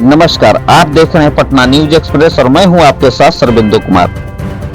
नमस्कार, आप देख रहे हैं पटना न्यूज एक्सप्रेस और मैं हूं आपके साथ सरबिंदु कुमार।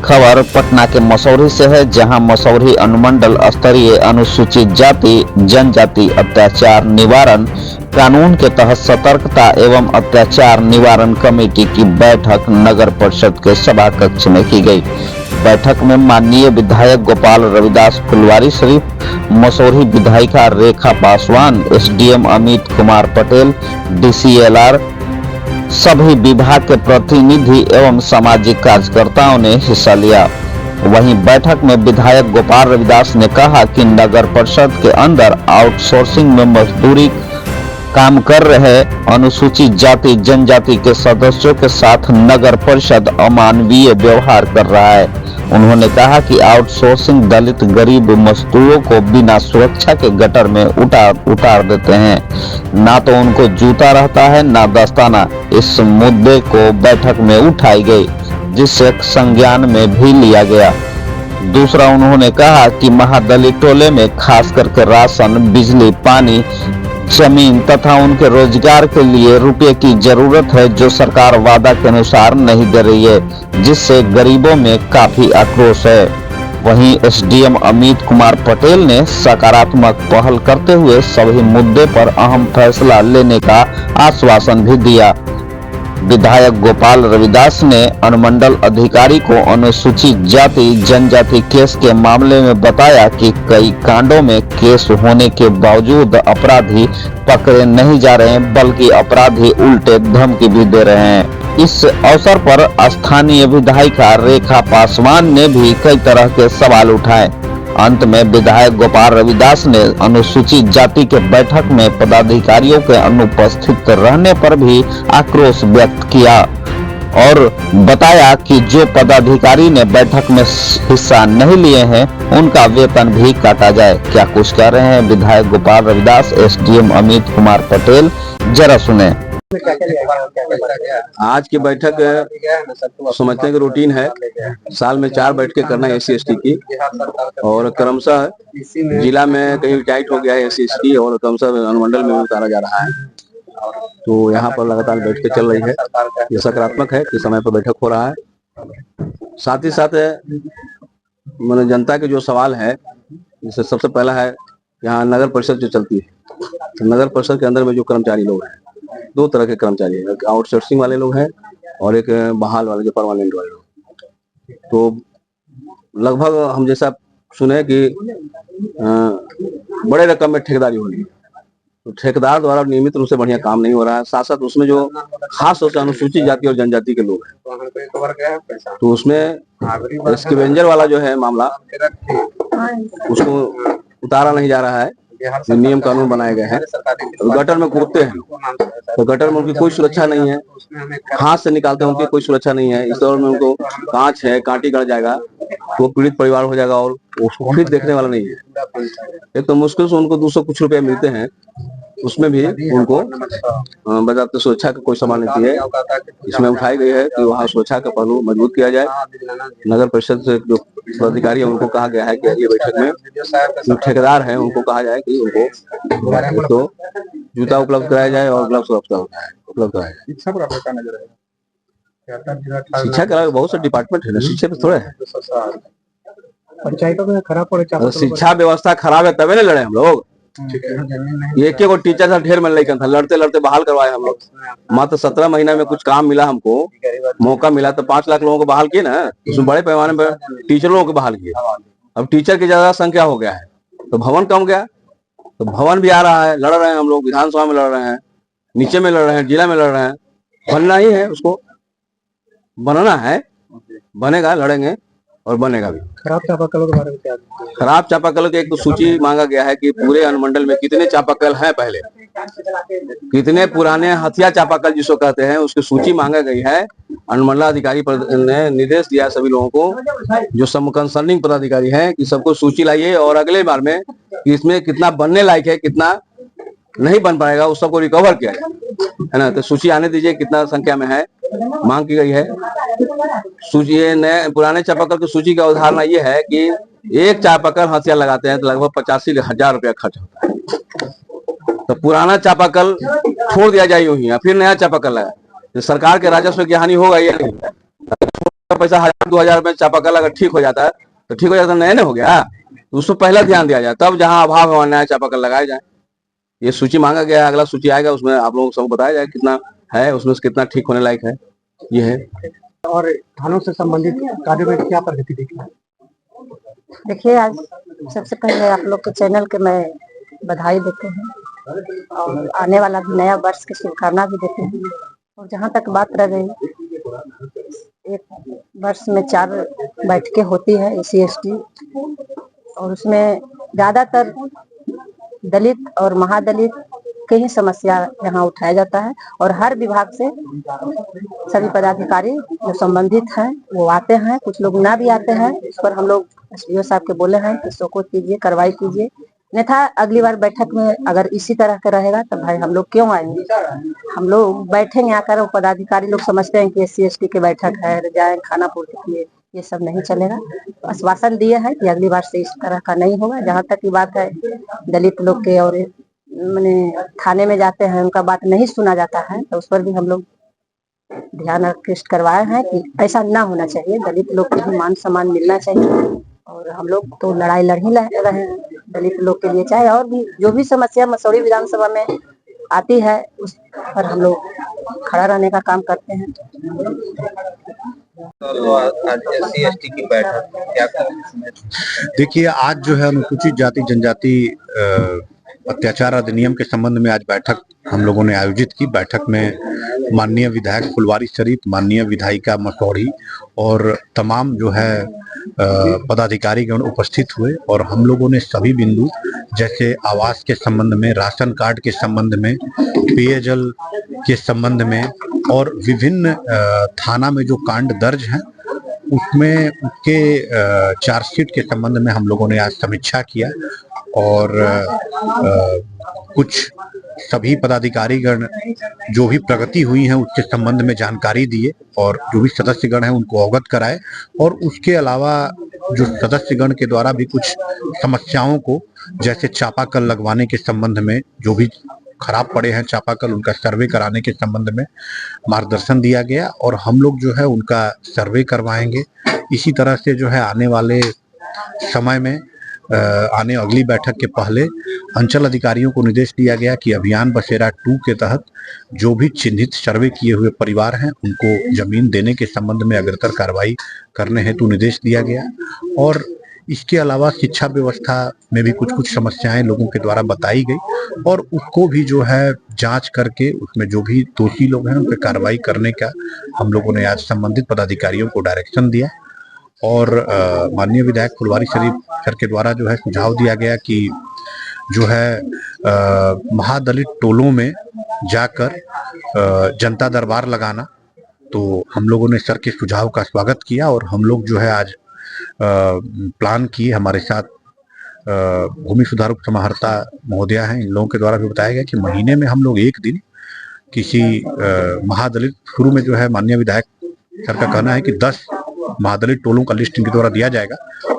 खबर पटना के मसौढ़ी से है, जहां मसौढ़ी अनुमंडल स्तरीय अनुसूचित जाति जनजाति अत्याचार निवारण कानून के तहत सतर्कता एवं अत्याचार निवारण कमेटी की बैठक नगर परिषद के सभा कक्ष में की गई। बैठक में माननीय विधायक गोपाल रविदास फुलवारी शरीफ, मसौढ़ी विधायिका रेखा पासवान, एसडीएम अमित कुमार पटेल, डीसीएलआर, सभी विभाग के प्रतिनिधि एवं सामाजिक कार्यकर्ताओं ने हिस्सा लिया। वहीं बैठक में विधायक गोपाल रविदास ने कहा कि नगर परिषद के अंदर आउटसोर्सिंग में मजदूरी काम कर रहे अनुसूचित जाति जनजाति के सदस्यों के साथ नगर परिषद अमानवीय व्यवहार कर रहा है। उन्होंने कहा कि आउटसोर्सिंग दलित गरीब मजदूरों को बिना सुरक्षा के गटर में उतार देते हैं, ना तो उनको जूता रहता है ना दस्ताना। इस मुद्दे को बैठक में उठाई गई, जिससे संज्ञान में भी लिया गया। दूसरा, उन्होंने कहा कि महादलित टोले में खास करके राशन, बिजली, पानी, जमीन तथा उनके रोजगार के लिए रुपए की जरूरत है, जो सरकार वादा के अनुसार नहीं दे रही है, जिससे गरीबों में काफी आक्रोश है। वहीं एसडीएम अमित कुमार पटेल ने सकारात्मक पहल करते हुए सभी मुद्दे पर अहम फैसला लेने का आश्वासन भी दिया। विधायक गोपाल रविदास ने अनुमंडल अधिकारी को अनुसूचित जाति जनजाति केस के मामले में बताया कि कई कांडों में केस होने के बावजूद अपराधी पकड़े नहीं जा रहे हैं, बल्कि अपराधी उल्टे धमकी भी दे रहे हैं। इस अवसर पर स्थानीय विधायिका रेखा पासवान ने भी कई तरह के सवाल उठाए। अंत में विधायक गोपाल रविदास ने अनुसूचित जाति के बैठक में पदाधिकारियों के अनुपस्थित रहने पर भी आक्रोश व्यक्त किया और बताया कि जो पदाधिकारी ने बैठक में हिस्सा नहीं लिए हैं, उनका वेतन भी काटा जाए। क्या कुछ कह रहे हैं विधायक गोपाल रविदास, एसडीएम अमित कुमार पटेल, जरा सुने। आज की बैठक समझते हैं कि रूटीन है, साल में 4 बैठकें करना है SC ST की, और क्रमशः जिला में कहीं टाइट हो गया है SC ST और क्रमशः अनुमंडल में उतारा जा रहा है। तो यहाँ पर लगातार बैठकें चल रही है। ये सकारात्मक है कि समय पर बैठक हो रहा है। साथ ही साथ मैंने जनता के जो सवाल है, जैसे सबसे पहला है यहाँ नगर परिषद जो चलती है, तो नगर परिषद के अंदर में जो कर्मचारी लोग हैं, 2 तरह के कर्मचारी हैं, एक आउटसोर्सिंग वाले लोग हैं और एक बहाल वाले जो परमानेंट वाले लोग। तो लगभग हम जैसा सुने कि बड़े रकम में ठेकेदारी हो रही है, तो ठेकेदार द्वारा नियमित रूप से बढ़िया काम नहीं हो रहा है। साथ साथ उसमें जो खास तौर से अनुसूचित जाति और जनजाति के लोग हैं, तो उसमें स्कैवेंजर वाला जो है मामला, उसको उतारा नहीं जा रहा है। नियम कानून बनाए गए हैं, गटर में कूदते हैं, तो गटर में उनकी कोई सुरक्षा नहीं है, हाथ से निकालते हैं उनकी कोई सुरक्षा नहीं है। इस दौर में उनको कांच है, कांटी गड़ जाएगा, वो पीड़ित परिवार हो जाएगा और उसको फिर देखने वाला नहीं है। एक तो मुश्किल से उनको 200 कुछ रुपए मिलते हैं, उसमें भी उनको बजाते सुरक्षा का कोई सामान नहीं है। इसमें उठाई गई है कि वहाँ सुरक्षा का पहलू मजबूत किया जाए। नगर परिषद से जो पदाधिकारी है उनको कहा गया है कि अगली बैठक में जो ठेकेदार है उनको कहा जाए कि उनको तो जूता उपलब्ध कराया जाए और ग्लव्स उपलब्ध कराया जाए। शिक्षा के अलावा बहुत से डिपार्टमेंट है ना, शिक्षा पे थोड़े है। पंचायतों में खराब पड़े, शिक्षा व्यवस्था खराब है तभी ना लड़े हम लोग। एक को टीचर था, ढेर मिल था, लड़ते लड़ते बहाल करवाए हम लोग। मात्र 17 महीना में कुछ काम मिला, हमको मौका मिला तो 5 लाख लोगों को बहाल किए ना। उसमें बड़े पैमाने पर टीचर लोगों को बहाल किए। अब टीचर की ज्यादा संख्या हो गया है तो भवन कम गया, तो भवन भी आ रहा है, लड़ रहे हैं हम लोग, विधानसभा में लड़ रहे हैं, नीचे में लड़ रहे हैं, जिला में लड़ रहे हैं। बनना ही है, उसको बनना है, बनेगा, लड़ेंगे और बनेगा भी। खराब चापाकलों के बारे में क्या? खराब चापाकलों की एक तो सूची मांगा गया है कि पूरे अनुमंडल में कितने चापाकल हैं, पहले कितने पुराने हथिया चापाकल जिसको कहते हैं, उसकी सूची मांगा गई है। अनुमंडल अधिकारी ने निर्देश दिया सभी लोगों को, जो सब कंसर्निंग पदाधिकारी हैं, कि सबको सूची लाइए और अगले बार में इसमें कितना बनने लायक है, कितना नहीं बन पाएगा, उस सबको रिकवर किया है ना। तो सूची आने दीजिए, कितना संख्या में है, मांग की गई है सूची। नए पुराने चापाकल की सूची का उदाहरण ये है कि एक चापाकल हथियार लगाते हैं तो लगभग 85,000 रुपया खर्च होता है। तो पुराना चापाकल छोड़ दिया जाए यूं ही, या फिर नया चापाकल है, तो सरकार के राजस्व की हानि होगा या नहीं? पैसा 1000-2000 में चापाकल अगर ठीक हो जाता है तो ठीक हो जाता, नया नहीं हो गया, तो उसको पहले ध्यान दिया जाए, तब जहां अभाव है वहां नया चापाकल लगाया जाए। ये सूची मांगा गया है, अगला सूची आएगा उसमें आप लोगों को सब बताया जाए कितना है, उसमें से कितना ठीक होने लायक है। ये है। और थानों से संबंधित कार्यों में क्या प्रगति देखी? देखिए, आज सबसे पहले आप लोग के चैनल के मैं बधाई देते हैं और आने वाला भी नया वर्ष की शुभकामना भी देते हैं। और जहाँ तक बात रह गई, एक वर्ष में 4 बैठकें होती है SC/ST, और उसमें ज्यादातर दलित और महादलित की ही समस्या यहाँ उठाया जाता है, और हर विभाग से सभी पदाधिकारी जो संबंधित हैं वो आते हैं, कुछ लोग ना भी आते हैं। इस पर हम लोग SDO साहब के बोले हैं कि शोकोज कीजिए, कार्रवाई कीजिए, अन्यथा अगली बार बैठक में अगर इसी तरह का रहेगा तो भाई हम लोग क्यों आएंगे? हम लोग बैठेंगे आकर, वो पदाधिकारी लोग समझते हैं कि SC/ST की बैठक है, जाए खाना पूर्ति किए, ये सब नहीं चलेगा। आश्वासन दिए हैं कि अगली बार से इस तरह का नहीं होगा। जहाँ तक की बात है दलित लोग के, और मैंने थाने में जाते हैं उनका बात नहीं सुना जाता है, तो उस पर भी हम लोग ध्यान आकृष्ट करवाए हैं कि ऐसा ना होना चाहिए, दलित लोग को भी मान सम्मान मिलना चाहिए। और हम लोग तो लड़ाई लड़ ही रहे हैं दलित लोग के लिए, चाहे और भी जो भी समस्या मसौढ़ी विधानसभा में आती है उस पर हम लोग खड़ा रहने का काम करते हैं। तो आज SC/ST की बैठक क्या करें? देखिए, आज जो है अनुसूचित जाति जनजाति अत्याचार अधिनियम के संबंध में आज बैठक हम लोगों ने आयोजित की। बैठक में माननीय विधायक फुलवारी शरीफ, माननीय विधायिका मसौढ़ी और तमाम जो है पदाधिकारीगण उपस्थित हुए, और हम लोगों ने सभी बिंदु जैसे आवास के संबंध में, राशन कार्ड के संबंध में, पेयजल के संबंध में, और विभिन्न थाना में जो कांड दर्ज हैं उसमें उसके चार्जशीट के संबंध में हम लोगों ने आज समीक्षा किया, और कुछ सभी पदाधिकारीगण जो भी प्रगति हुई है उसके संबंध में जानकारी दिए, और जो भी सदस्यगण हैं उनको अवगत कराए। और उसके अलावा जो सदस्यगण के द्वारा भी कुछ समस्याओं को, जैसे चापाकल लगवाने के संबंध में, जो भी खराब पड़े हैं चापाकल, उनका सर्वे कराने के संबंध में मार्गदर्शन दिया गया, और हम लोग जो है उनका सर्वे करवाएंगे। इसी तरह से जो है आने वाले समय में आने अगली बैठक के पहले अंचल अधिकारियों को निर्देश दिया गया कि अभियान बसेरा 2 के तहत जो भी चिन्हित सर्वे किए हुए परिवार हैं उनको जमीन देने के संबंध में अग्रतर कार्रवाई करने हेतु निर्देश दिया गया। और इसके अलावा शिक्षा व्यवस्था में भी कुछ समस्याएं लोगों के द्वारा बताई गई, और उसको भी जो है जांच करके उसमें जो भी दोषी लोग हैं उन पर कार्रवाई करने का हम लोगों ने आज संबंधित पदाधिकारियों को डायरेक्शन दिया। और माननीय विधायक फुलवारी शरीफ सर के द्वारा जो है सुझाव दिया गया कि जो है महादलित टोलों में जाकर जनता दरबार लगाना, तो हम लोगों ने सर के सुझाव का स्वागत किया, और हम लोग जो है आज प्लान किए। हमारे साथ भूमि सुधार समाहर्ता महोदया हैं, इन लोगों के द्वारा भी बताया गया कि महीने में हम लोग एक दिन किसी महादलित, शुरू में जो है माननीय विधायक सर का कहना है कि 10 महादलित टोलों का लिस्ट इनके द्वारा दिया जाएगा,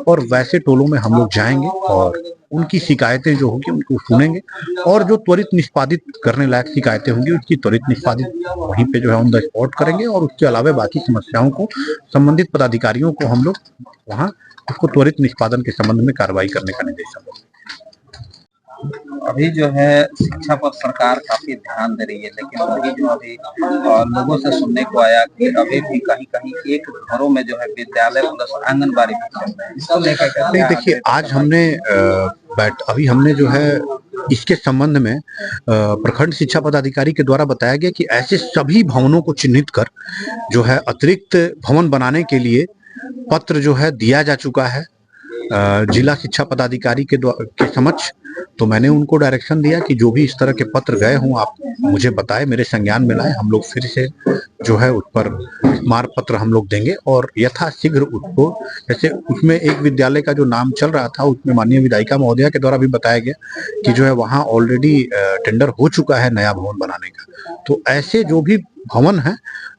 और वैसे टोलों में हम लोग जाएंगे और उनकी शिकायतें जो होगी उनको सुनेंगे, और जो त्वरित निष्पादित करने लायक शिकायतें होंगी उसकी त्वरित निष्पादित वहीं पे जो है ऑन द स्पॉट करेंगे। और उसके अलावा बाकी समस्याओं को संबंधित पदाधिकारियों को हम लोग वहाँ उसको त्वरित निष्पादन के संबंध में कार्रवाई करने का निर्देश देंगे। अभी जो है शिक्षा पर सरकार काफी ध्यान दे रही है, लेकिन वही जो अभी लोगों से सुनने को आया कि अभी भी कहीं कहीं एक घरों में जो है विद्यालय प्लस आंगनबाड़ी भी चल रहा है, इसको लेकर देखिए, आज हमने अभी हमने जो है इसके संबंध में प्रखंड शिक्षा पदाधिकारी के द्वारा बताया गया कि ऐसे सभी भवनों को चिन्हित कर जो है अतिरिक्त भवन बनाने के लिए पत्र जो है दिया जा चुका है जिला शिक्षा पदाधिकारी के समक्ष। तो मैंने उनको डायरेक्शन दिया कि जो भी इस तरह के पत्र गए हों आप मुझे बताएं, मेरे संज्ञान में लाएं, हम लोग फिर से जो है उस पर स्मारक पत्र हम लोग देंगे, और यथाशीघ्र उसको, जैसे उसमें एक विद्यालय का जो नाम चल रहा था उसमें माननीय विधायिका महोदया के द्वारा भी बताया गया कि जो है वहाँ ऑलरेडी टेंडर हो चुका है नया भवन बनाने का। तो ऐसे जो भी भवन है,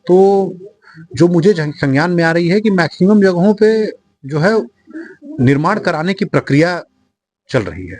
तो जो मुझे संज्ञान में आ रही है कि मैक्सिमम जगहों पे जो है निर्माण कराने की प्रक्रिया चल रही है।